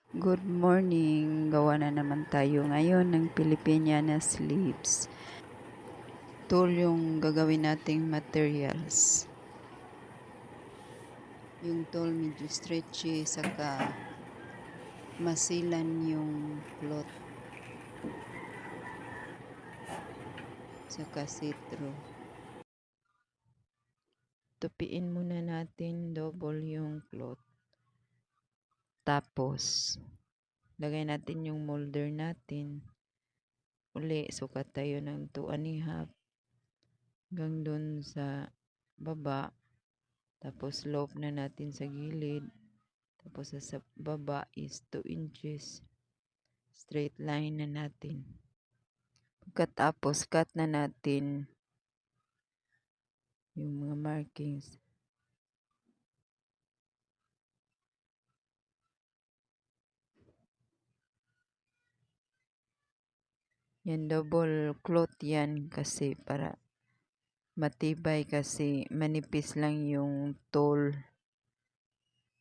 Good morning! Gawa na naman tayo ngayon ng Filipiniana sleeves. Tool yung gagawin nating materials. Yung tool medyo stretchy, saka masilan yung cloth. Saka see-through. Tupiin muna natin double yung cloth. Tapos, lagay natin yung molder natin. Uli, sukat tayo ng 2.5 hanggang dun sa baba. Tapos loop na natin sa gilid. Tapos sa baba is 2 inches. Straight line na natin. Pagkatapos cut na natin yung mga markings. Yan, double cloth yan kasi para matibay kasi manipis lang yung tool.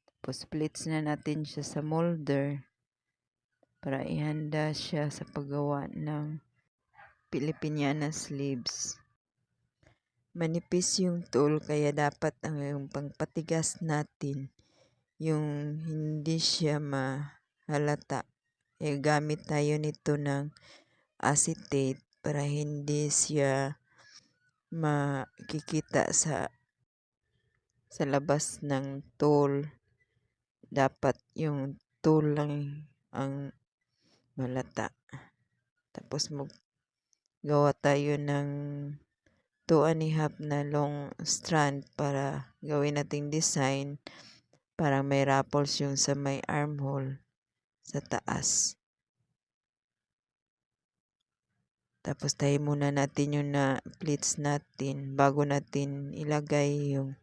Tapos splits na natin siya sa molder para ihanda siya sa paggawa ng Filipiniana sleeves. Manipis yung tool kaya dapat ang pangpatigas natin yung hindi siya mahalata. Gamit tayo nito ng acetate para hindi siya makikita sa labas ng tool. Dapat yung tool lang ang malata. Tapos gawa tayo ng 2.5 na long strand para gawin nating design. Parang may ruffles yung sa may armhole sa taas. Tapos tayo muna natin yung na pleats natin bago natin ilagay yung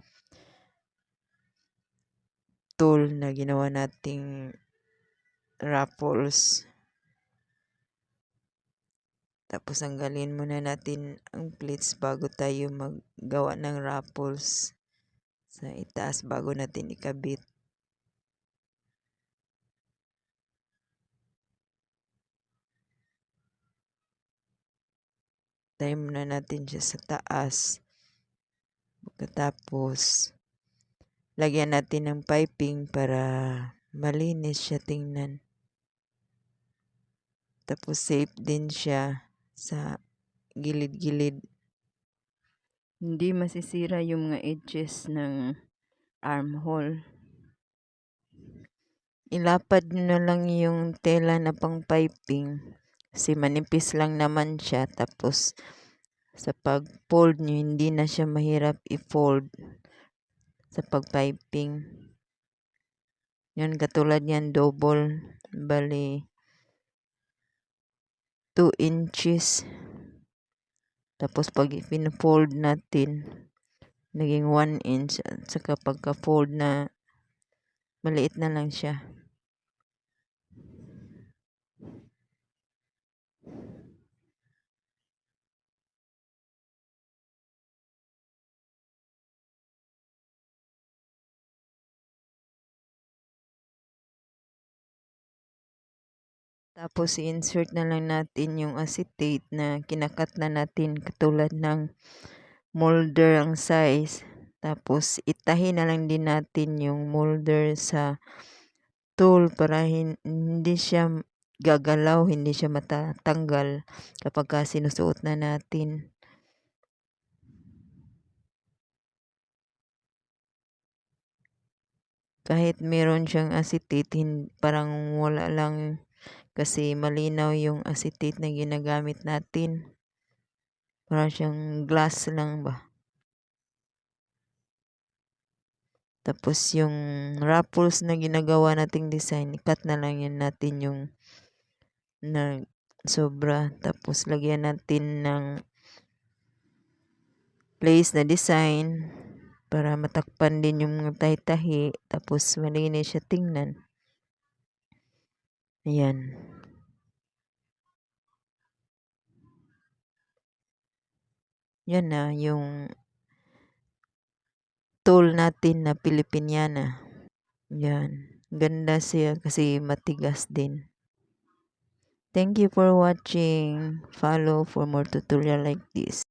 tool na ginawa nating ruffles. Tapos anggalin muna natin ang pleats bago tayo maggawa ng ruffles sa itaas bago natin ikabit. Tayo muna natin siya sa taas. Pagkatapos, lagyan natin ng piping para malinis siya tingnan. Tapos safe din siya sa gilid-gilid. Hindi masisira yung mga edges ng armhole. Ilapad nyo na lang yung tela na pang piping kasi manipis lang naman siya. Tapos sa pag-fold nyo, hindi na siya mahirap i-fold sa pag-piping. Yan, katulad yan, double. Bali, 2 inches. Tapos pag pin-fold natin, naging 1 inch. At saka pagka-fold na, maliit na lang siya. Tapos i-insert na lang natin yung acetate na kinakat na natin katulad ng molder ang size. Tapos itahin na lang din natin yung molder sa tool para hindi siya gagalaw, hindi siya matatanggal kapag sinusuot na natin. Kahit meron siyang acetate, parang wala lang kasi malinaw yung acetate na ginagamit natin. Parang siyang glass lang ba. Tapos yung ruffles na ginagawa nating design, cut na lang yan natin yung na sobra. Tapos lagyan natin ng lace na design para matakpan din yung tahi-tahi. Tapos malinis siya tingnan. Ayan. Yan na yung tool natin na Filipiniana. Yan. Ganda siya kasi matigas din. Thank you for watching. Follow for more tutorial like this.